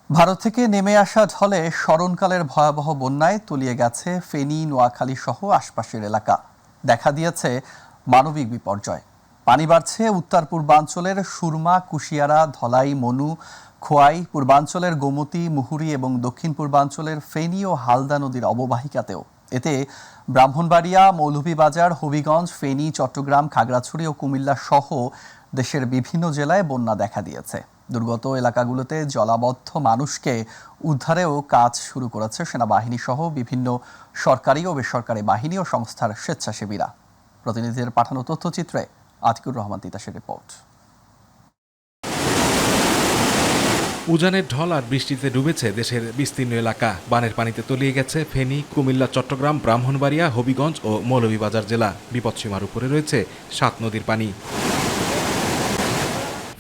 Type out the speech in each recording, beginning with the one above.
ভারত থেকে নেমে আসা ঢলে স্মরণকালের ভয়াবহ বন্যায় তলিয়ে গেছে ফেনী, নোয়াখালী সহ আশপাশের এলাকা। দেখা দিয়েছে মানবিক বিপর্যয়। পানি বাড়ছে উত্তর পূর্বাঞ্চলের সুরমা, কুশিয়ারা, ধলাই, মনু, খোয়াই, পূর্বাঞ্চলের গোমতী, মুহুরী এবং দক্ষিণ পূর্বাঞ্চলের ফেনী ও হালদা নদীর অববাহিকাতেও। এতে ব্রাহ্মণবাড়িয়া, মৌলভীবাজার, হবিগঞ্জ, ফেনী, চট্টগ্রাম, খাগড়াছড়ি ও কুমিল্লা সহ দেশের বিভিন্ন জেলায় বন্যা দেখা দিয়েছে। দুর্গত এলাকাগুলোতে জলাবদ্ধ মানুষকে উদ্ধারেও কাজ শুরু করেছে সেনাবাহিনী সহ বিভিন্ন সরকারি ও বেসরকারি বাহিনী ও সংস্থার স্বেচ্ছাসেবীরা। প্রতিনিধিদের পাঠানো তথ্যচিত্রে আতিকুর রহমান তিতাসের রিপোর্ট। উজানের ঢল আর বৃষ্টিতে ডুবেছে দেশের বিস্তীর্ণ এলাকা। বানের পানিতে তলিয়ে গেছে ফেনী, কুমিল্লা, চট্টগ্রাম, ব্রাহ্মণবাড়িয়া, হবিগঞ্জ ও মৌলভীবাজার জেলা। বিপদসীমার উপরে রয়েছে 7 নদীর পানি।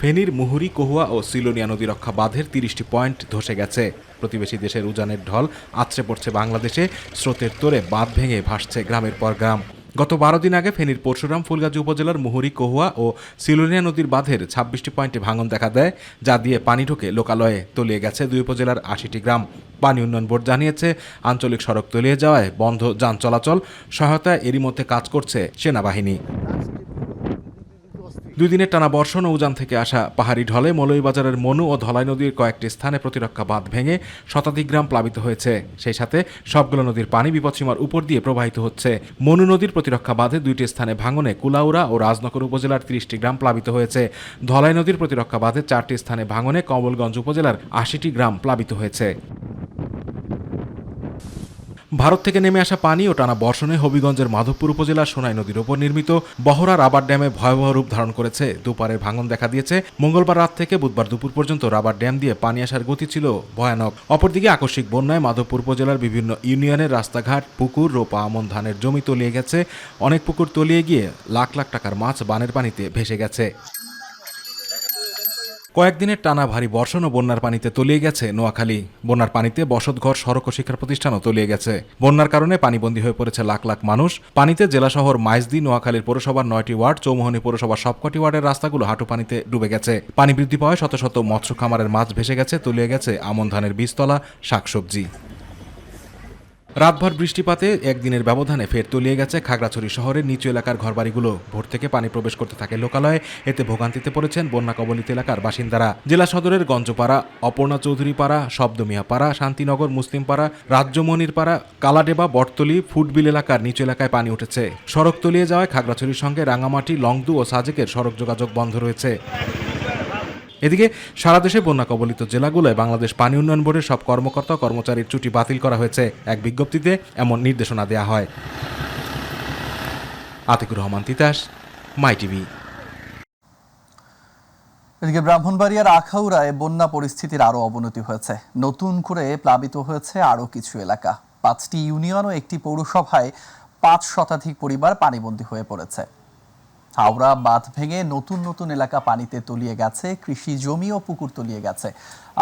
ফেনীর মুহুরী, কহুয়া ও সিলোনিয়া নদী রক্ষা বাঁধের 30টি পয়েন্ট ধসে গেছে। প্রতিবেশী দেশের উজানের ঢল আছড়ে পড়ছে বাংলাদেশে। স্রোতের তোরে বাঁধ ভেঙে ভাসছে গ্রামের পর গ্রাম। গত 12 দিন আগে ফেনীর পরশুরাম, ফুলগাজী উপজেলার মুহুরী, কহুয়া ও সিলোনিয়া নদীর বাঁধের 26টি পয়েন্টে ভাঙন দেখা দেয়, যা দিয়ে পানি ঢোকে লোকালয়ে। তলিয়ে গেছে 2 উপজেলার 80টি গ্রাম। পানি উন্নয়ন বোর্ড জানিয়েছে, আঞ্চলিক সড়ক তলিয়ে যাওয়ায় বন্ধ যান চলাচল। সহায়তায় এরই মধ্যে কাজ করছে সেনাবাহিনী। 2 দিনের টানা বর্ষণ ও উজান থেকে আসা পাহাড়ি ঢলে মৌলভীবাজারের মনু ও ধলাই নদীর কয়েকটি স্থানে প্রতিরক্ষা বাঁধ ভেঙে শতাধিক গ্রাম প্লাবিত হয়েছে। সেই সাথে সবগুলো নদীর পানি বিপদসীমার উপর দিয়ে প্রবাহিত হচ্ছে। মনু নদীর প্রতিরক্ষা বাঁধে 2টি স্থানে ভাঙনে কুলাউড়া ও রাজনগর উপজেলার 30টি গ্রাম প্লাবিত হয়েছে। ধলাই নদীর প্রতিরক্ষা বাঁধে 4টি স্থানে ভাঙনে কমলগঞ্জ উপজেলার 80টি গ্রাম প্লাবিত হয়েছে। ভারত থেকে নেমে আসা পানি ও টানা বর্ষণে হবিগঞ্জের মাধবপুর উপজেলার সোনাই নদীর ওপর নির্মিত বহরা রাবার ড্যামে ভয়াবহ রূপ ধারণ করেছে। দুপারের ভাঙন দেখা দিয়েছে। মঙ্গলবার রাত থেকে বুধবার দুপুর পর্যন্ত রাবার ড্যাম দিয়ে পানি আসার গতি ছিল ভয়ানক। অপরদিকে আকস্মিক বন্যায় মাধবপুর উপজেলার বিভিন্ন ইউনিয়নের রাস্তাঘাট, পুকুর, রোপা, আমন ধানের জমি তলিয়ে গেছে। অনেক পুকুর তলিয়ে গিয়ে লাখ লাখ টাকার মাছ বানের পানিতে ভেসে গেছে। কয়েকদিনের টানা ভারী বর্ষণ ও বন্যার পানিতে তলিয়ে গেছে নোয়াখালী। বন্যার পানিতে বসতঘর, সড়ক ও শিক্ষা প্রতিষ্ঠানও তলিয়ে গেছে। বন্যার কারণে পানিবন্দী হয়ে পড়েছে লাখ লাখ মানুষ। পানিতে জেলা শহর মাইজদী, নোয়াখালীর পৌরসভার 9টি ওয়ার্ড, চৌমুহনী পৌরসভার সবকটি ওয়ার্ডের রাস্তাগুলো হাঁটু পানিতে ডুবে গেছে। পানি বৃদ্ধি পাওয়ায় শত শত মৎস্য খামারের মাছ ভেসে গেছে, তলিয়ে গেছে আমন ধানের বীজতলা, শাকসবজি। রাতভর বৃষ্টিপাতে একদিনের ব্যবধানে ফের তলিয়ে গেছে খাগড়াছড়ি শহরের নিচু এলাকার ঘরবাড়িগুলো। ভোর থেকে পানি প্রবেশ করতে থাকে লোকালয়ে। এতে ভোগান্তিতে পড়েছেন বন্যা কবলিত এলাকার বাসিন্দারা। জেলা সদরের গঞ্জপাড়া, অপর্ণা চৌধুরী পাড়া, শব্দমিয়া পাড়া, শান্তিনগর, মুসলিম পাড়া, রাজ্যমণির পাড়া, কালাডেবা, বটতলি, ফুটবিল এলাকার নিচু এলাকায় পানি উঠেছে। সড়ক তলিয়ে যাওয়ায় খাগড়াছড়ির সঙ্গে রাঙামাটি, লংদু ও সাজেকের সড়ক যোগাযোগ বন্ধ রয়েছে। এদিকে সারা দেশে বন্যা কবলিত জেলাগুলোয় বাংলাদেশ পানি উন্নয়ন বোর্ডের সব কর্মকর্তা কর্মচারীর ছুটি বাতিল করা হয়েছে। এক বিজ্ঞপ্তিতে এমন নির্দেশনা দেওয়া হয়। আতিকুর রহমান তিতাস, মাই টিভি। এদিকে ব্রাহ্মণবাড়িয়ার আখাউড়ায় বন্যা পরিস্থিতির আরও অবনতি হয়েছে। নতুন করে প্লাবিত হয়েছে আরও কিছু এলাকা। 5টি ইউনিয়ন ও একটি পৌরসভায় 5 শতাধিক পরিবার পানিবন্দী হয়ে পড়েছে। হাওড়া বাঁধ ভেঙে নতুন নতুন এলাকা পানিতে তলিয়ে গেছে, কৃষি জমি ও পুকুর তলিয়ে গেছে।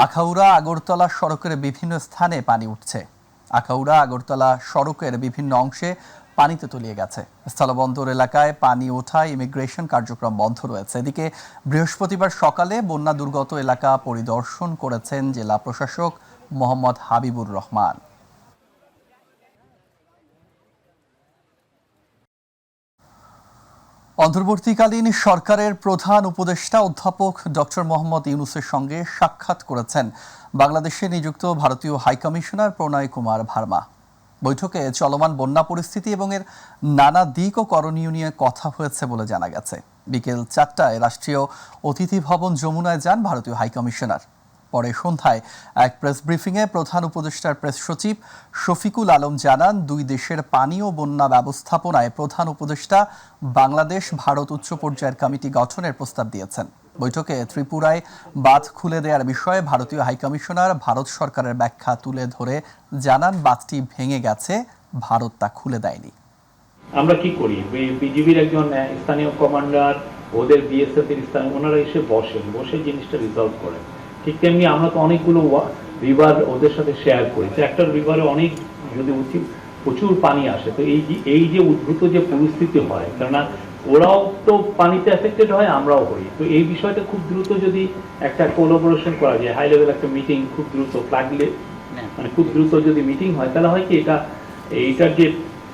আখাউড়া আগরতলা সড়কের বিভিন্ন স্থানে পানি উঠছে। আখাউড়া আগরতলা সড়কের বিভিন্ন অংশে পানিতে তলিয়ে গেছে। স্থলবন্দর এলাকায় পানি ওঠায় ইমিগ্রেশন কার্যক্রম বন্ধ রয়েছে। এদিকে বৃহস্পতিবার সকালে বন্যা দুর্গত এলাকা পরিদর্শন করেছেন জেলা প্রশাসক মোহাম্মদ হাবিবুর রহমান। অন্তর্বর্তীকালীন সরকারের প্রধান উপদেষ্টা অধ্যাপক ডক্টর মোহাম্মদ ইউনূসের সঙ্গে সাক্ষাৎ করেছেন বাংলাদেশে নিযুক্ত ভারতীয় হাইকমিশনার প্রণয় কুমার ভার্মা। বৈঠকে চলমান বন্যা পরিস্থিতি এবং এর নানা দিক ও করণীয় নিয়ে কথা হয়েছে বলে জানা গেছে। বিকেল 4টায় রাষ্ট্রীয় অতিথি ভবন যমুনায় যান ভারতীয় হাইকমিশনার। পরে সন্ধ্যায় এক প্রেস ব্রিফিংয়ে প্রধান উপদেষ্টার প্রেস সচিব শফিকুল আলম জানান, 2 দেশের পানি ও বন্যা ব্যবস্থাপনায় প্রধান উপদেষ্টা বাংলাদেশ ভারত উচ্চ পর্যায়ের কমিটি গঠনের প্রস্তাব দিয়েছেন। বৈঠকে ত্রিপুরায় বাঁধ খুলে দেওয়ার বিষয়ে ভারতীয় হাইকমিশনার ভারত সরকারের ব্যাখ্যা তুলে ধরে জানান, বাঁধটি ভেঙে গেছে, ভারত তা খুলে দেয়নি। আমরা কি করি, বিজিবির একজন স্থানীয় কমান্ডার, ওদের বিএসএফ এর স্থানীয়, ওনারা এসে বসে জিনিসটা রিজলভ করেন। ঠিক তেমনি আমরা তো অনেকগুলো রিভার ওদের সাথে শেয়ার করি। একটা রিভারে অনেক যদি প্রচুর পানি আসে, তো এই যে উদ্ভূত যে পরিস্থিতি হয়, কেননা ওরাও তো পানিতে এফেক্টেড হয়, আমরাও হই। তো এই বিষয়টা খুব দ্রুত যদি একটা কোলাবোরেশন করা যায়, হাই লেভেল একটা মিটিং খুব দ্রুত ফ্ল্যাগলে মানে খুব দ্রুত যদি মিটিং হয়, তাহলে হয় কি এইটার যে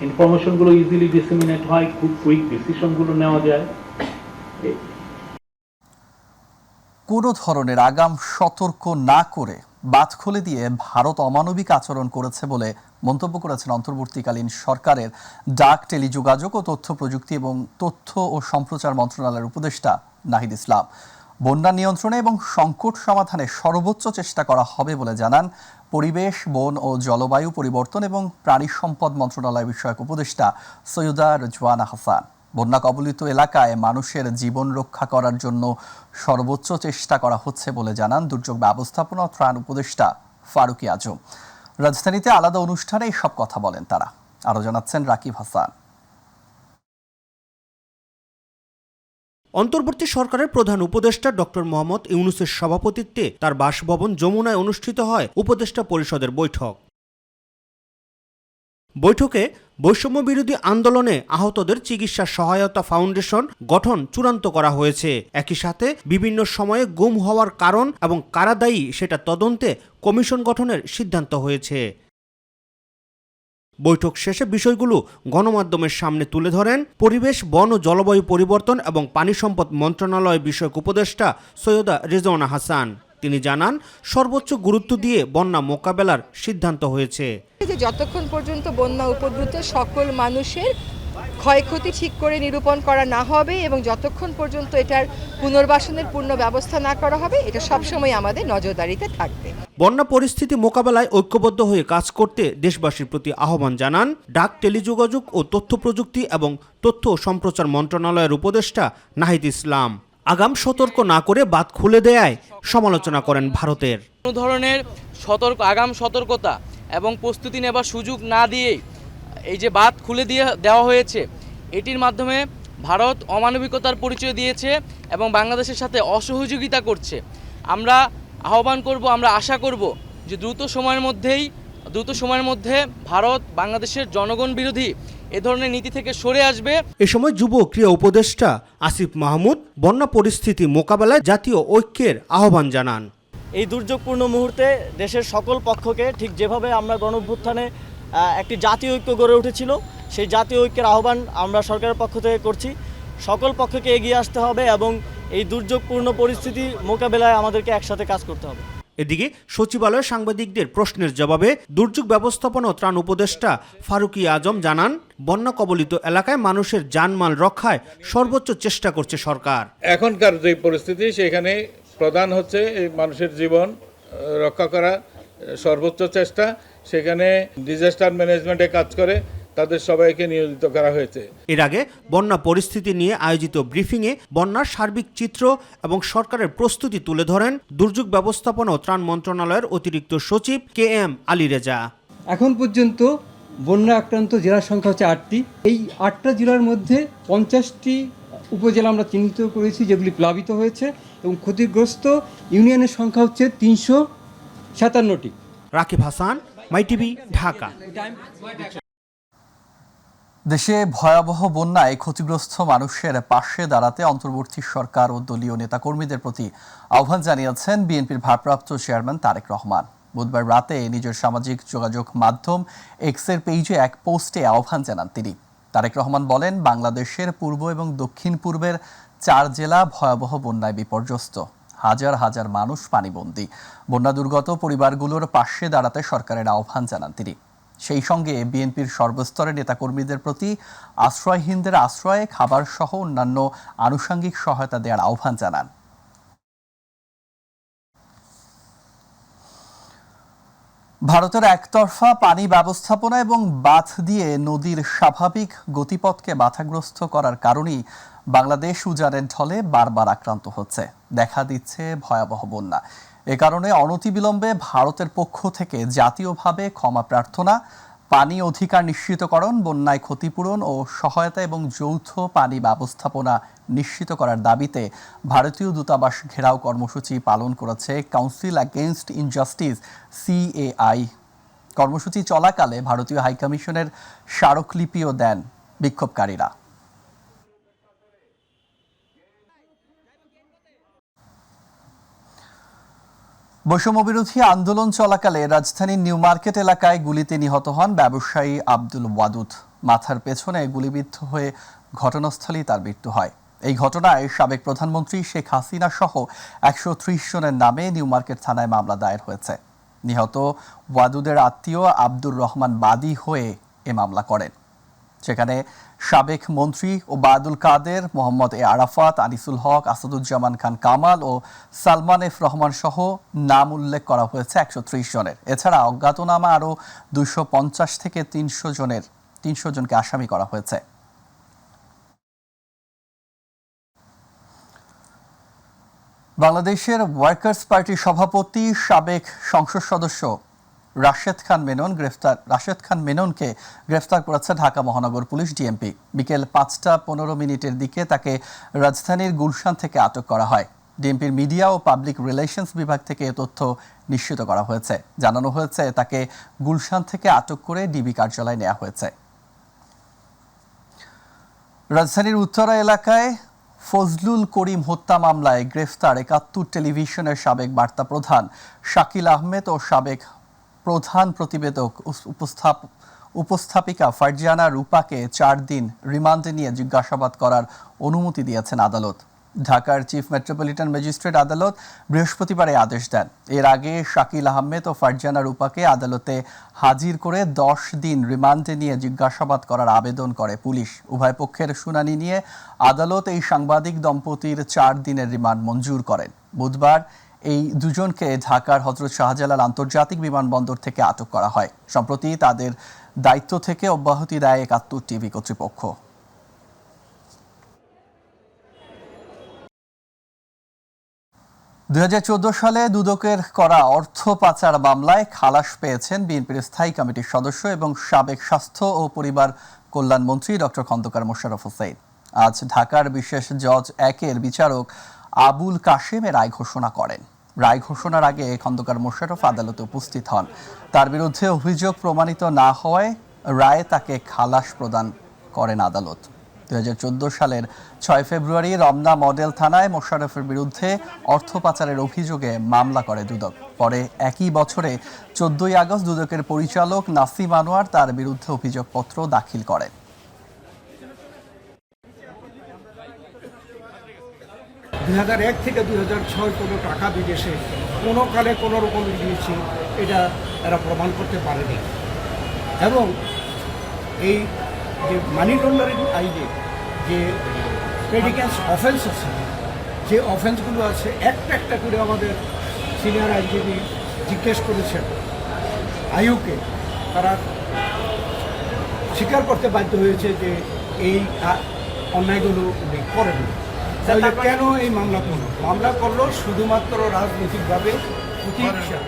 ইনফরমেশনগুলো ইজিলি ডিসেমিনেট হয়, খুব কুইক ডিসিশনগুলো নেওয়া যায়। কোনো ধরনের আগাম সতর্ক না করে বাঁধ খুলে দিয়ে ভারত অমানবিক আচরণ করেছে বলে মন্তব্য করেছেন অন্তর্বর্তীকালীন সরকারের ডাক, টেলিযোগাযোগ ও তথ্য প্রযুক্তি এবং তথ্য ও সম্প্রচার মন্ত্রণালয়ের উপদেষ্টা নাহিদ ইসলাম। বন্যা নিয়ন্ত্রণে এবং সংকট সমাধানে সর্বোচ্চ চেষ্টা করা হবে বলে জানান পরিবেশ, বন ও জলবায়ু পরিবর্তন এবং প্রাণী সম্পদ মন্ত্রণালয় বিষয়ক উপদেষ্টা সৈয়দা রিজওয়ানা হাসান। বন্যা কবলিত এলাকায় মানুষের জীবন রক্ষা করার জন্য সর্বোচ্চ চেষ্টা করা হচ্ছে বলে জানান দুর্যোগ ব্যবস্থাপনা ও ত্রাণ উপদেষ্টা ফারুকী আজম। রাজধানীতে আলাদা অনুষ্ঠানে সব কথা বলেন তারা। আরো জানাচ্ছেন রাকিব হাসান। অন্তর্বর্তী সরকারের প্রধান উপদেষ্টা ডক্টর মোহাম্মদ ইউনূসের সভাপতিত্বে তার বাসভবন যমুনায় অনুষ্ঠিত হয় উপদেষ্টা পরিষদের বৈঠক। বৈঠকে বৈষম্য বিরোধী আন্দোলনে আহতদের চিকিৎসা সহায়তা ফাউন্ডেশন গঠন চূড়ান্ত করা হয়েছে। একই সাথে বিভিন্ন সময়ে গুম হওয়ার কারণ এবং কারা দায়ী সেটা তদন্তে কমিশন গঠনের সিদ্ধান্ত হয়েছে। বৈঠক শেষে বিষয়গুলো গণমাধ্যমের সামনে তুলে ধরেন পরিবেশ, বন ও জলবায়ু পরিবর্তন এবং পানি সম্পদ মন্ত্রণালয় বিষয়ক উপদেষ্টা সৈয়দা রিজওয়ানা হাসান। তিনি জানান, সর্বোচ্চ গুরুত্ব দিয়ে বন্যা মোকাবেলার সিদ্ধান্ত হয়েছে। যতক্ষণ পর্যন্ত বন্যা উপদ্রুত সকল মানুষের ক্ষয়ক্ষতি ঠিক করে নিরূপণ করা না হবে এবং যতক্ষণ পর্যন্ত এটার পুনর্বাসনের পূর্ণ ব্যবস্থা না করা হবে, এটা সবসময় আমাদের নজরদারিতে থাকবে। বন্যা পরিস্থিতি মোকাবেলায় ঐক্যবদ্ধ হয়ে কাজ করতে দেশবাসীর প্রতি আহ্বান জানান ডাক, টেলিযোগাযোগ ও তথ্য প্রযুক্তি এবং তথ্য ও সম্প্রচার মন্ত্রণালয়ের উপদেষ্টা নাহিদ ইসলাম। আগাম সতর্ক না করে বাঁধ খুলে দেয়ায় সমালোচনা করেন ভারতের। কোনো ধরনের আগাম সতর্কতা এবং প্রস্তুতি নেবার সুযোগ না দিয়েই এই যে বাঁধ খুলে দেওয়া হয়েছে, এটির মাধ্যমে ভারত অমানবিকতার পরিচয় দিয়েছে এবং বাংলাদেশের সাথে অসহযোগিতা করছে। আমরা আহ্বান করব, আমরা আশা করব যে দ্রুত সময়ের মধ্যে ভারত বাংলাদেশের জনগণ বিরোধী এ ধরনের নীতি থেকে সরে আসবে। এ সময় যুব ক্রীড়া উপদেষ্টা আসিফ মাহমুদ বন্যা পরিস্থিতি মোকাবেলায় জাতীয় ঐক্যের আহ্বান জানান। এই দুর্যোগপূর্ণ মুহূর্তে দেশের সকল পক্ষকে ঠিক যেভাবে আমরা গণঅভ্যুত্থানে একটি জাতীয় ঐক্য গড়ে উঠেছিল, সেই জাতীয় ঐক্যের আহ্বান আমরা সরকারের পক্ষ থেকে করছি। সকল পক্ষকে এগিয়ে আসতে হবে এবং এই দুর্যোগপূর্ণ পরিস্থিতি মোকাবেলায় আমাদেরকে একসাথে কাজ করতে হবে। এদিকে সচিবালয়ে সাংবাদিকদের প্রশ্নের জবাবে দুর্যোগ ব্যবস্থাপনা ও ত্রাণ উপদেষ্টা ফারুকী আজম জানান, বন্যা কবলিত এলাকায় মানুষের জানমাল রক্ষায় সর্বোচ্চ চেষ্টা করছে সরকার। এখনকার যে পরিস্থিতি, সেখানে প্রধান হচ্ছে এই মানুষের জীবন রক্ষা করা, সর্বোচ্চ চেষ্টা। সেখানে ডিজাস্টার ম্যানেজমেন্টে কাজ করে তাদের সবাইকে নিয়োজিত করা হয়েছে। এর আগে বন্যা পরিস্থিতি নিয়ে আয়োজিত ব্রিফিংয়ে বন্যার সার্বিক চিত্র এবং সরকারের প্রস্তুতি তুলে ধরেন দুর্যোগ ব্যবস্থাপনা ও ত্রাণ মন্ত্রণালয়ের অতিরিক্ত সচিব KM আলী রেজা। এখন পর্যন্ত বন্যা আক্রান্ত জেলার সংখ্যা হচ্ছে 8টি। এই 8টা জেলার মধ্যে 50টি উপজেলা আমরা চিহ্নিত করেছি যেগুলি প্লাবিত হয়েছে এবং ক্ষতিগ্রস্ত ইউনিয়নের সংখ্যা হচ্ছে 357টি। রাকিব হাসান, মাইটিভি, ঢাকা। দেশে ভয়াবহ বন্যায় ক্ষতিগ্রস্ত মানুষের পাশে দাঁড়াতে অন্তর্বর্তী সরকার ও দলীয় নেতাকর্মীদের প্রতি আহ্বান জানিয়েছেন বিএনপির ভারপ্রাপ্ত চেয়ারম্যান তারেক রহমান। বুধবার রাতে নিজের সামাজিক যোগাযোগ মাধ্যম এক্সের পেজে এক পোস্টে আহ্বান জানান তিনি। তারেক রহমান বলেন, বাংলাদেশের পূর্ব এবং দক্ষিণ পূর্বের 4 জেলা ভয়াবহ বন্যায় বিপর্যস্ত। হাজার হাজার মানুষ পানিবন্দী। বন্যা দুর্গত পরিবারগুলোর পাশে দাঁড়াতে সরকারের আহ্বান জানান তিনি। সেই সঙ্গে বিএনপির সর্বস্তরের নেতাকর্মীদের প্রতি আশ্রয়হীনদের আশ্রয়ে, খাবার সহ অন্যান্য আনুষঙ্গিক সহায়তা দেওয়ার আহ্বান জানান। ভারতের একতরফা পানি ব্যবস্থাপনা এবং বাঁধ দিয়ে নদীর স্বাভাবিক গতিপথকে বাধাগ্রস্ত করার কারণেই বাংলাদেশ উজানের ঢলে বারবার আক্রান্ত হচ্ছে, দেখা দিচ্ছে ভয়াবহ বন্যা। এ কারণে অনতিবিলম্বে ভারতের পক্ষ থেকে জাতীয়ভাবে ক্ষমা প্রার্থনা, পানি অধিকার নিশ্চিতকরণ, বন্যায় ক্ষতিপূরণ ও সহায়তা এবং যৌথ পানি ব্যবস্থাপনা নিশ্চিত করার দাবিতে ভারতীয় দূতাবাস ঘেরাও কর্মসূচি পালন করেছে কাউন্সিল অ্যাগেইনস্ট ইনজাস্টিস CAI। কর্মসূচি চলাকালে ভারতীয় হাইকমিশনের স্মারকলিপিও দেন বিক্ষোভকারীরা। বৈষম্যবিরোধী আন্দোলন চলাকালে রাজধানীর নিউ মার্কেট এলাকায় গুলিতে নিহত হন ব্যবসায়ী আব্দুল ওয়াদুদ। মাথার পেছনে গুলিবিদ্ধ হয়ে ঘটনাস্থলেই তার মৃত্যু হয়। এই ঘটনায় সাবেক প্রধানমন্ত্রী শেখ হাসিনা সহ 130 জনের নামে নিউ মার্কেট থানায় মামলা দায়ের হয়েছে। নিহত ওয়াদুদের আত্মীয় আব্দুর রহমান বাদী হয়ে এ মামলা করেন। সেখানে সাবেক মন্ত্রী ওবায়দুল কাদের, মোহাম্মদ এ আরাফাত, আনিসুল হক, আসাদুজ্জামান খান কামাল ও সালমান এফ রহমান সহ নাম উল্লেখ করা হয়েছে 130 জনের। এছাড়া অজ্ঞাতনামা আরও 250 থেকে 300 জনকে আসামি করা হয়েছে। বাংলাদেশের ওয়ার্কার্স পার্টির সভাপতি সাবেক সংসদ সদস্য রাশেদ খান মেননকে গ্রেফতার করেছে ঢাকা মহানগর পুলিশ ডিএমপি। বিকেল 5:15 দিকে তাকে রাজধানীর গুলশান থেকে আটক করা হয়। ডিএমপির মিডিয়া ও পাবলিক রিলেশনস বিভাগ থেকে এ তথ্য নিশ্চিত করা হয়েছে। জানানো হয়েছে তাকে গুলশান থেকে আটক করে ডিবি কার্যালয়ে নেওয়া হয়েছে। রাজধানীর উত্তরা এলাকায় ফজলুল করিম হত্যা মামলায় গ্রেফতার 71 টেলিভিশনের সাবেক বার্তা প্রধান শাকিল আহমেদ ও সাবেক প্রধান প্রতিবেদক উপস্থাপিকা ফারজানা রূপাকে 4 দিন রিমান্ডে নিয়ে জিজ্ঞাসাবাদ করার অনুমতি দিয়েছেন আদালত। ঢাকার চিফ মেট্রোপলিটন ম্যাজিস্ট্রেট আদালত বৃহস্পতিবার এই আদেশ দেন। এর আগে শাকিল আহমেদ ও ফারজানা রূপাকে আদালতে হাজির করে 10 দিন রিমান্ডে নিয়ে জিজ্ঞাসাবাদ করার আবেদন করে পুলিশ। উভয় পক্ষের শুনানি নিয়ে আদালত এই সাংবাদিক দম্পতির 4 দিনের রিমান্ড মঞ্জুর করেন। বুধবার এই দুজনকে ঢাকার হযরত শাহজালাল আন্তর্জাতিক বিমানবন্দর থেকে আটক করা হয়। সম্প্রতি তাদের দায়িত্ব থেকে অব্যাহতি দেয় 71 টিভি কর্তৃপক্ষ। সালে দুদকের করা অর্থ পাচার মামলায় খালাস পেয়েছেন বিএনপির স্থায়ী কমিটির সদস্য এবং সাবেক স্বাস্থ্য ও পরিবার কল্যাণ মন্ত্রী ডক্টর খন্দকার মোশাররফ হোসেন। আজ ঢাকার বিশেষ জজ 1-এর বিচারক আবুল কাশেম এর রায় ঘোষণা করেন। রায় ঘোষণার আগে খন্দকার মোশাররফ আদালতে উপস্থিত হন। তার বিরুদ্ধে অভিযোগ প্রমাণিত না হওয়ায় রায়ে তাকে খালাস প্রদান করেন আদালত। 2014 সালের 6 ফেব্রুয়ারি রমনা মডেল থানায় মোশাররফের বিরুদ্ধে অর্থ পাচারের অভিযোগে মামলা করে দুদক। পরে একই বছরে 14 আগস্ট দুদকের পরিচালক নাসিম আনোয়ার তার বিরুদ্ধে অভিযোগপত্র দাখিল করেন। 2001 থেকে 2006 কোনো টাকা বিদেশে কোনো কালে কোনো রকম দিয়েছি, এটা এরা প্রমাণ করতে পারেনি। এবং এই যে মানি লন্ডারিং আইনে যে প্রেডিকেন্স অফেন্স আছে, যে অফেন্সগুলো আছে একটা একটা করে আমাদের সিনিয়র আইনজীবী জিজ্ঞেস করেছেন আইউকে, তারা স্বীকার করতে বাধ্য হয়েছে যে এই অন্যায়গুলো উনি করেননি। তাহলে কেন এই মামলা করলো? শুধুমাত্র রাজনৈতিকভাবে প্রতিহিংসা।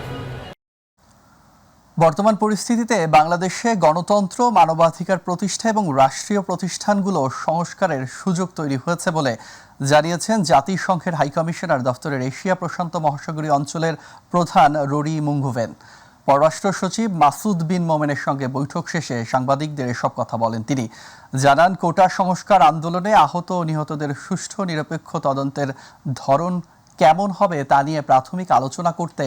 বর্তমান পরিস্থিতিতে বাংলাদেশে গণতন্ত্র, মানবাধিকার প্রতিষ্ঠা এবং রাষ্ট্রীয় প্রতিষ্ঠানগুলো সংস্কারের সুযোগ তৈরি হয়েছে বলে জানিয়েছেন জাতিসংঘের হাইকমিশনার দফতরের এশিয়া প্রশান্ত মহাসাগরীয় অঞ্চলের প্রধান রোরি মুঙ্গুভেন। পররাষ্ট্র সচিব মাসুদ বিন মোমেনের সঙ্গে বৈঠক শেষে সাংবাদিকদের এসব কথা বলেন তিনি। জানান, কোটা সংস্কার আন্দোলনে আহত ও নিহতদের সুষ্ঠু নিরপেক্ষ তদন্তের ধরন কেমন হবে তা নিয়ে প্রাথমিক আলোচনা করতে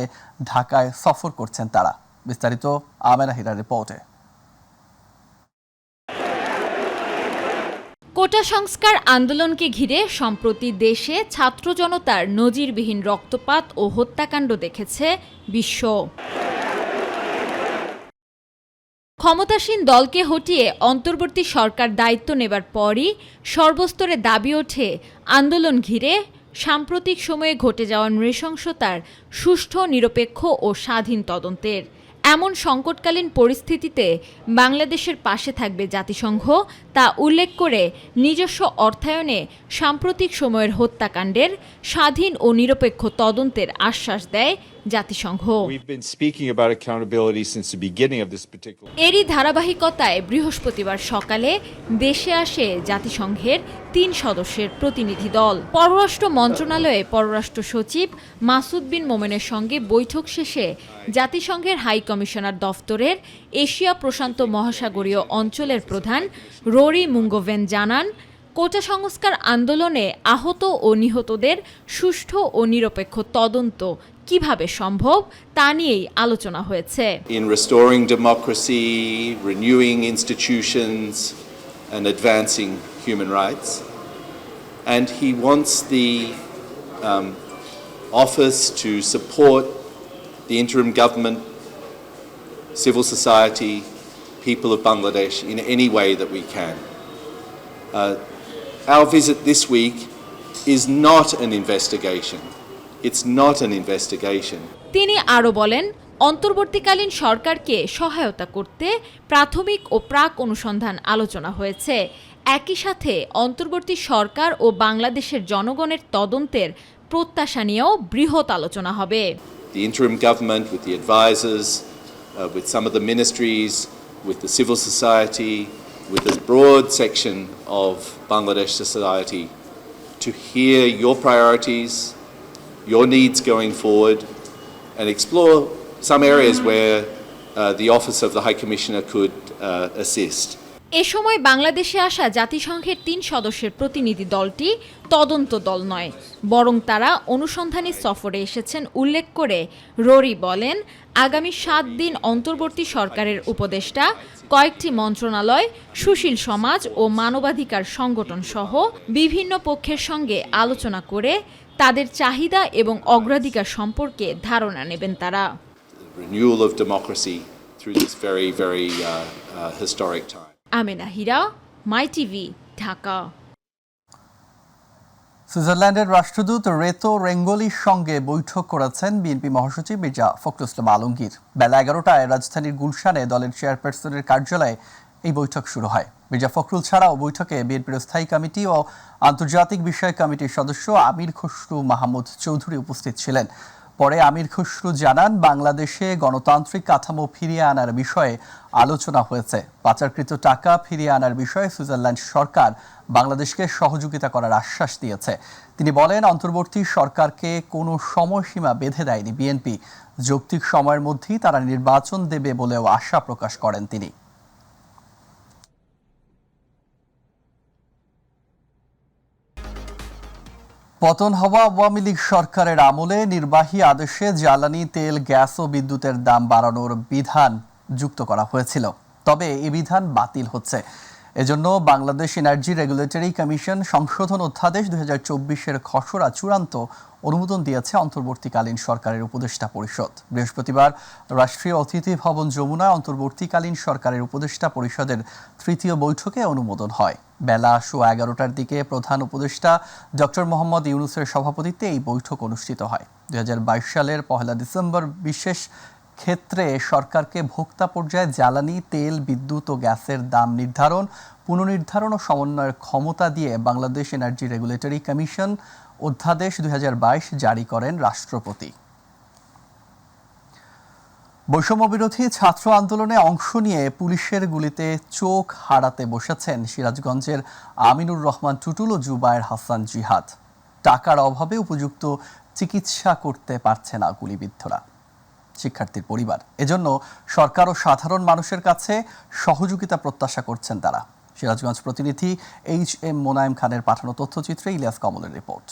ঢাকায় সফর করছেন তারা। বিস্তারিত আমেনা হিরার রিপোর্টে। কোটা সংস্কার আন্দোলনকে ঘিরে সম্প্রতি দেশে ছাত্র জনতার নজিরবিহীন রক্তপাত ও হত্যাকাণ্ড দেখেছে বিশ্ব। ক্ষমতাসীন দলকে হটিয়ে অন্তর্বর্তী সরকার দায়িত্ব নেবার পরই সর্বস্তরে দাবি ওঠে আন্দোলন ঘিরে সাম্প্রতিক সময়ে ঘটে যাওয়া নৃশংসতার সুষ্ঠু, নিরপেক্ষ ও স্বাধীন তদন্তের। এমন সংকটকালীন পরিস্থিতিতে বাংলাদেশের পাশে থাকবে জাতিসংঘ, তা উল্লেখ করে নিজস্ব অর্থায়নে সাম্প্রতিক সময়ের হত্যাকাণ্ডের স্বাধীন ও নিরপেক্ষ তদন্তের আশ্বাস দেয় জাতিসংঘ। এরই ধারাবাহিকতায় বৃহস্পতিবার সকালে দেশে আসে জাতিসংঘের 3 সদস্যের প্রতিনিধি দল। পররাষ্ট্র মন্ত্রণালয়ে পররাষ্ট্র সচিব মাসুদ বিন মোমেনের সঙ্গে বৈঠক শেষে জাতিসংঘের হাই কমিশনার দফতরের এশিয়া প্রশান্ত মহাসাগরীয় অঞ্চলের প্রধান রোরি মুঙ্গুভেন জানান, কোটা সংস্কার আন্দোলনে আহত ও নিহতদের সুষ্ঠু ও নিরপেক্ষ তদন্ত কিভাবে সম্ভব তা নিয়েই আলোচনা হয়েছে। In restoring democracy, renewing institutions and advancing human rights. And he wants the office to support the interim government, civil society, people of Bangladesh in any way that we can. Our visit this week is not an investigation. It's not an investigation. তিনি আরও বলেন, অন্তর্বর্তীকালীন সরকারকে সহায়তা করতে প্রাথমিক ও প্রাক অনুসন্ধান আলোচনা হয়েছে। একই সাথে অন্তর্বর্তী সরকার ও বাংলাদেশের জনগণের তদন্তের প্রত্যাশা নিয়েও বৃহৎ আলোচনা হবে। The interim government, with the advisors, with some of the ministries, with the civil society, with a broad section of Bangladesh society, to hear your priorities, your needs going forward, and explore some areas where the Office of the High Commissioner could assist. এ সময় বাংলাদেশে আসা জাতিসংঘের 3 সদস্যের প্রতিনিধি দলটি তদন্ত দল নয়, বরং তারা অনুসন্ধানী সফরে এসেছেন উল্লেখ করে রোরি বলেন, আগামী 7 দিন অন্তর্বর্তী সরকারের উপদেষ্টা, কয়েকটি মন্ত্রণালয়, সুশীল সমাজ ও মানবাধিকার সংগঠন সহ বিভিন্ন পক্ষের সঙ্গে আলোচনা করে তাদের চাহিদা এবং অগ্রাধিকার সম্পর্কে ধারণা নেবেন তারা। Renewal of democracy through this very, very historic time. Amena Hira, my TV, Dhaka. সুইজারল্যান্ডের রাষ্ট্রদূত রেতো রেঙ্গলির সঙ্গে বৈঠক করেছেন বিএনপি মহাসচিব মির্জা ফখরুল ইসলাম আলমগীর। বেলা 11টায় রাজধানীর গুলশানে দলের চেয়ারপারসনের কার্যালয়ে এই বৈঠক শুরু হয়। মির্জা ফখরুল ছাড়াও বৈঠকে বিএনপির স্থায়ী কমিটি ও আন্তর্জাতিক বিষয়ক কমিটির সদস্য আমির খসরু মাহমুদ চৌধুরী উপস্থিত ছিলেন। পরে আমির খসরু জানান, বাংলাদেশে গণতান্ত্রিক কাঠামো ফিরিয়ে আনার বিষয়ে আলোচনা হয়েছে। পাচারকৃত টাকা ফিরিয়ে আনার বিষয়ে সুইজারল্যান্ড সরকার বাংলাদেশকে সহযোগিতা করার আশ্বাস দিয়েছে। তিনি বলেন, অন্তর্বর্তী সরকারকে কোনো সময়সীমা বেঁধে দেয়নি বিএনপি, যৌক্তিক সময়ের মধ্যেই তারা নির্বাচন দেবে বলেও আশা প্রকাশ করেন তিনি। পতন হওয়া আওয়ামী লীগ সরকারের আমলে নির্বাহী আদেশে জ্বালানি তেল, গ্যাস ও বিদ্যুতের দাম বাড়ানোর বিধান যুক্ত করা হয়েছিল, তবে এই বিধান বাতিল হচ্ছে। এজন্য বাংলাদেশ এনার্জি রেগুলেটরি কমিশন সংশোধন অধ্যাদেশ 2024-এর খসড়া চূড়ান্ত অনুমোদন দিয়েছে অন্তর্বর্তীকালীন সরকারের উপদেষ্টা পরিষদ। বৃহস্পতিবার রাষ্ট্রীয় অতিথি ভবন যমুনায় অন্তর্বর্তীকালীন সরকারের উপদেষ্টা পরিষদের 3য় বৈঠকে অনুমোদন হয়। বেলা 11টার দিকে প্রধান উপদেষ্টা ডক্টর মোহাম্মদ ইউনূসের সভাপতিত্বে এই বৈঠক অনুষ্ঠিত হয়। 2022 সালের 1 ডিসেম্বর বিশেষ ক্ষেত্রে সরকারকে ভোক্তা পর্যায়ে জ্বালানি তেল, বিদ্যুৎ ও গ্যাসের দাম নির্ধারণ, পুনর্নির্ধারণ ও সমন্বয়ের ক্ষমতা দিয়ে বাংলাদেশ এনার্জি রেগুলেটরি কমিশন অধ্যাদেশ 2022 জারি করেন রাষ্ট্রপতি। বৈষম্য বিরোধী ছাত্র আন্দোলনে অংশ নিয়ে পুলিশের গুলিতে চোখ হারাতে বসেছেন সিরাজগঞ্জের আমিনুর রহমান টুটুল ও জুবায়ের হাসান জিহাদ। টাকার অভাবে উপযুক্ত চিকিৎসা করতে পারছে না গুলিবিদ্ধরা, শিক্ষার্থীর পরিবার। এজন্য সরকার ও সাধারণ মানুষের কাছে সহযোগিতা প্রত্যাশা করছেন তারা। সিরাজগঞ্জ প্রতিনিধি HM মোনায়েম খানের পাঠানো তথ্যচিত্রে ইলিয়াস কমলের রিপোর্ট।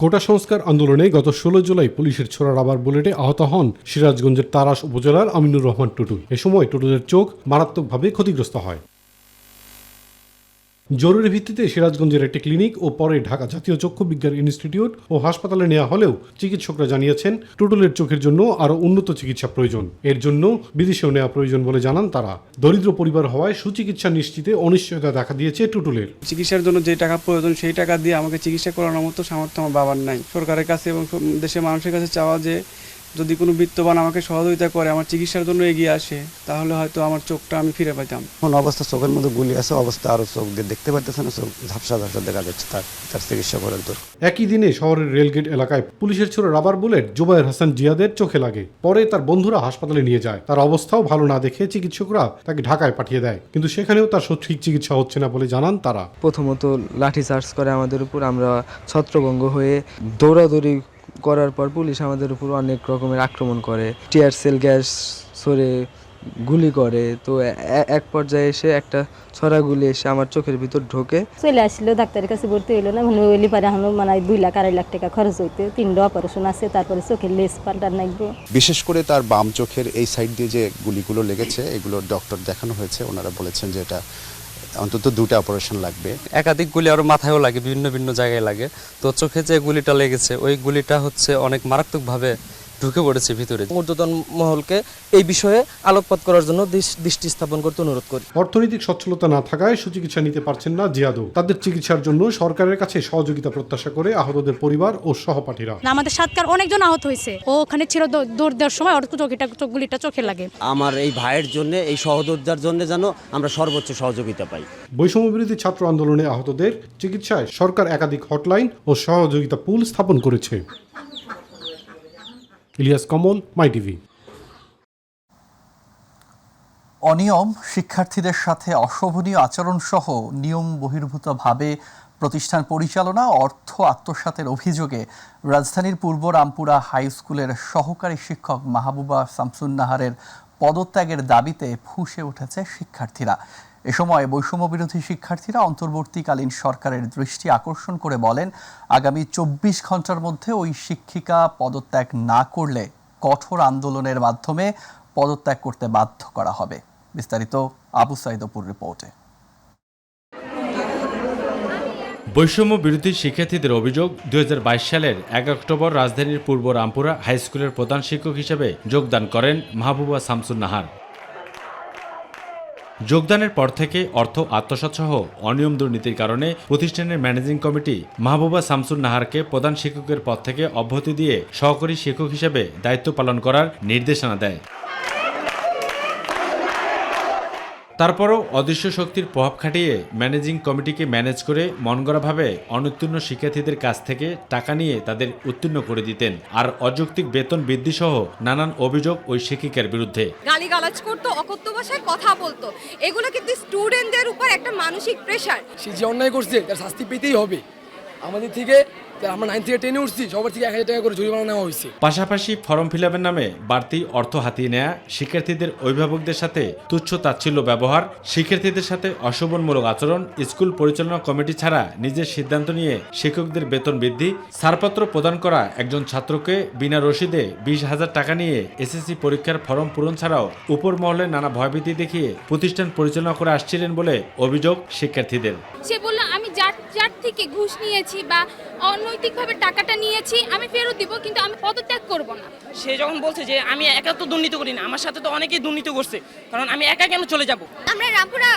কোটা সংস্কার আন্দোলনে গত 16 জুলাই পুলিশের ছোড়া রাবার বুলেটে আহত হন সিরাজগঞ্জের তারাস উপজেলার আমিনুর রহমান টুটুল। এ সময় টুটুলের চোখ মারাত্মকভাবে ক্ষতিগ্রস্ত হয়। জরুরি ভিত্তিতে সিরাজগঞ্জের একটি ক্লিনিক ও পরে ঢাকা জাতীয় চক্ষু বিজ্ঞান ইনস্টিটিউট ও হাসপাতালে নেওয়া হলেও চিকিৎসকরা জানিয়েছেন টুটুলের চোখের জন্য আরও উন্নত চিকিৎসা প্রয়োজন। এর জন্য বিদেশেও নেওয়া প্রয়োজন বলে জানান তারা। দরিদ্র পরিবার হওয়ায় সুচিকিৎসা নিশ্চিতে অনিশ্চয়তা দেখা দিয়েছে টুটুলের। চিকিৎসার জন্য যে টাকা প্রয়োজন সেই টাকা দিয়ে আমাকে চিকিৎসা করানোর মতো সামর্থ্য আমার বাবার নাই। সরকারের কাছে এবং দেশের মানুষের কাছে চাওয়া যে যদি কোনো বিত্তবান আমাকে সহযোগিতা করে, আমার চিকিৎসার জন্য এগিয়ে আসে, তাহলে হয়তো আমার চোখটা আমি ফিরে পাইতাম। এখন অবস্থা চোখের মধ্যে গুলি আছে, অবস্থা আরো চোখ দেখতে পাইতেছে না, চোখ ঝাপসা ঝাপসা দেখা যাচ্ছে। তার চিকিৎসা করেন তো। একই দিনে শহরের রেলগেট এলাকায় পুলিশের ছোড়া রাবার বুলেট জুবায়ের হাসান জিয়াদের চোখে লাগে। পরে তার বন্ধুরা হাসপাতালে নিয়ে যায়। তার অবস্থাও ভালো না দেখে চিকিৎসকরা তাকে ঢাকায় পাঠিয়ে দেয়, কিন্তু সেখানেও তার সঠিক চিকিৎসা হচ্ছে না বলে জানান তারা। প্রথমত লাঠি চার্জ করে আমাদের উপর, আমরা ছত্রভঙ্গ হয়ে দৌড়াদৌড়ি করার পর পুলিশ আমাদের উপর অনেক রকমের আক্রমণ করে, টিয়ার সেল গ্যাস ছড়ে গুলি করে। তো এক পর্যায়ে এসে একটা ছড়া গুলি এসে আমার চোখের ভিতর ঢোকে। চলে আসলো, ডাক্তারের কাছে ভর্তি হইলো না, মানে ওইলি পারে এখন মানে 2 লাখ 2.5 লাখ টাকা খরচ হইতে, 3টা অপারেশন আছে, তারপরে চোখের লেন্স পাল্টার লাগবে। বিশেষ করে তার বাম চোখের এই সাইড দিয়ে যে গুলিগুলো লেগেছে, এগুলো ডক্টর দেখানো হয়েছে, ওনারা বলেছেন যে এটা অন্তত 2টা অপারেশন লাগবে। একাধিক গুলি আরও মাথায়ও লাগে, বিভিন্ন জায়গায় লাগে। তো চোখে যে গুলিটা লেগেছে ওই গুলিটা হচ্ছে অনেক মারাত্মকভাবে ঢুকে পড়েছে ভিতরে। ঊর্ধ্বতন মহলকে এই বিষয়ে আলোকপাত করার জন্য দৃষ্টি স্থাপন করতে অনুরোধ করি। অর্থনৈতিক সচ্ছলতা না থাকায় সুচিকিৎসা নিতে পারছেন না জিয়াদও। তাদের চিকিৎসার জন্য সরকারের কাছে সহযোগিতা প্রত্যাশা করে আহতদের পরিবার ও সহপাঠীরা। আমাদের সাতকার অনেকজন আহত হয়েছে, ও ওখানে ছিল দৌড় দেওয়ার সময় ওর গুলিটা চোখে লাগে। আমার এই ভাইয়ের জন্য, এই সহযোদ্ধার জন্য যেন আমরা সর্বোচ্চ সহযোগিতা পাই। বৈষম্য বিরোধী ছাত্র আন্দোলনে আহতদের চিকিৎসায় সরকার একাধিক হটলাইন ও সহযোগিতা পুল স্থাপন করেছে। ইলিয়াস কমল, মাই টিভি। অনিয়ম, শিক্ষার্থীদের সাথে অশোভনীয় আচরণ সহ নিয়ম বহির্ভূতভাবে প্রতিষ্ঠান পরিচালনা, অর্থ আত্মসাতের অভিযোগে রাজধানীর পূর্ব রামপুরা হাই স্কুলের সহকারী শিক্ষক মাহবুবা শামসুন নাহারের পদত্যাগের দাবিতে ফুঁসে উঠেছে শিক্ষার্থীরা। এ সময় বৈষম্য বিরোধী শিক্ষার্থীরা অন্তর্বর্তীকালীন সরকারের দৃষ্টি আকর্ষণ করে বলেন, আগামী 24 ঘন্টার মধ্যে ওই শিক্ষিকা পদত্যাগ না করলে কঠোর আন্দোলনের মাধ্যমে পদত্যাগ করতে বাধ্য করা হবে। বিস্তারিত আবু সাইদ অপুর রিপোর্টে। বৈষম্য বিরোধী শিক্ষার্থীদের অভিযোগ, 2022 সালের 1 অক্টোবর রাজধানীর পূর্ব রামপুরা হাই স্কুলের প্রধান শিক্ষক হিসেবে যোগদান করেন মাহবুবা শামসুন নাহার। যোগদানের পর থেকে অর্থ আত্মসাৎসহ অনিয়ম দুর্নীতির কারণে প্রতিষ্ঠানের ম্যানেজিং কমিটি মাহবুবা শামসুন নাহারকে প্রধান শিক্ষকের পদ থেকে অব্যাহতি দিয়ে সহকারী শিক্ষক হিসেবে দায়িত্ব পালন করার নির্দেশনা দেয়। তারপরও অদৃশ্য শক্তির প্রভাব খাটিয়ে ম্যানেজিং কমিটিকে ম্যানেজ করে মনগড়াভাবে অনুত্তীর্ণ শিক্ষার্থীদের কাছ থেকে টাকা নিয়ে তাদের উত্তীর্ণ করে দিতেন। আর অযৌক্তিক বেতন বৃদ্ধি সহ নানান অভিযোগ ওই শিক্ষিকার বিরুদ্ধে। গালিগালাজ করতো, অকথ্য ভাষায় কথা বলতো। এগুলো কিন্তু স্টুডেন্টদের উপর একটা মানসিক প্রেশার। সে যে অন্যায় করছে তার শাস্তি পেতেই হবে। আমাদের থেকে আমরা 9 থেকে 10 উঠছি, সবার থেকে 1000 টাকা করে জরিমানা নেওয়া হয়েছে। পাশাপাশি ফর্ম ফিলআপের নামে বাড়তি অর্থ হাতিয়ে নেয়া, শিক্ষার্থীদের অভিভাবকদের সাথে তুচ্ছ তাচ্ছিল্য ব্যবহার, শিক্ষার্থীদের সাথে অশোভনমূলক আচরণ, স্কুল পরিচালনা কমিটি ছাড়া নিজের সিদ্ধান্ত নিয়ে শিক্ষকদের বেতন বৃদ্ধি, ছাড়পত্র প্রদান করা একজন ছাত্রকে বিনা রসিদে 20,000 টাকা নিয়ে এসএসসি পরীক্ষার ফর্ম পূরণ ছাড়াও উপর মহলে নানা ভয়ভীতি দেখিয়ে প্রতিষ্ঠান পরিচালনা করে আসছিলেন বলে অভিযোগ শিক্ষার্থীদের। সে বলল, আমি যার থেকে ঘুষ নিয়েছি বা অনৈতিকভাবে টাকাটা নিয়েছি আমি ফেরত দিব, কিন্তু আমি পদত্যাগ করব না। সে যখন বলছে যে আমি একা তো দুর্নীতি করি না, আমার সাথে তো অনেকেই দুর্নীতি করছে, কারণ আমি একা কেন চলে যাব। আমরা রামপুরা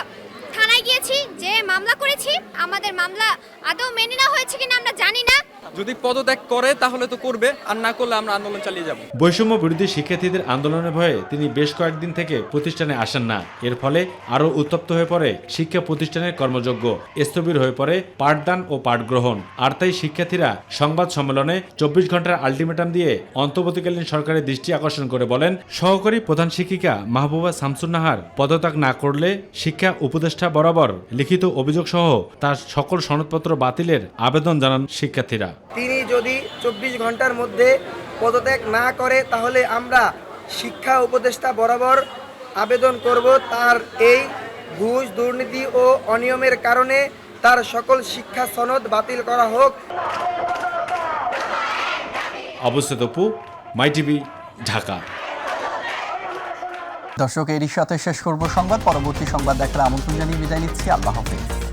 থানায় গিয়েছি, যে মামলা করেছি, আমাদের মামলা আদৌ মেনে নেওয়া হয়েছে কিনা আমরা জানি না। যদি পদত্যাগ করে তাহলে তো করবে, আর না করলে আমরা আন্দোলন চালিয়ে যাব। বৈষম্য বিরোধী শিক্ষার্থীদের আন্দোলনের ভয়ে তিনি বেশ কয়েকদিন থেকে প্রতিষ্ঠানে আসেন না। এর ফলে আরও উত্তপ্ত হয়ে পড়ে শিক্ষা প্রতিষ্ঠানের কর্মযোগ্য, স্থবির হয়ে পড়ে পাঠদান ও পাঠ গ্রহণ। আর তাই শিক্ষার্থীরা সংবাদ সম্মেলনে 24 ঘন্টার আলটিমেটাম দিয়ে অন্তর্বর্তীকালীন সরকারের দৃষ্টি আকর্ষণ করে বলেন, সহকারী প্রধান শিক্ষিকা মাহবুবা শামসুন নাহার পদত্যাগ না করলে শিক্ষা উপদেষ্টা বরাবর লিখিত অভিযোগ সহ তার সকল সনদপত্র বাতিলের আবেদন জানান শিক্ষার্থীরা। তিনি যদি 24 ঘন্টার মধ্যে পদত্যাগ না করে তাহলে আমরা শিক্ষা উপদেষ্টা বরাবর আবেদন করব তার এই ঘুষ, দুর্নীতি ও অনিয়মের কারণে তার সকল শিক্ষা সনদ বাতিল করা হোক। অবস্থিত অপু, মাই টিভি, ঢাকা। দর্শক, এরই সাথে শেষ করব সংবাদ। পরবর্তী সংবাদ দেখার আমন্ত্রণ জানিয়ে বিদায় নিচ্ছি। আল্লাহ হাফেজ।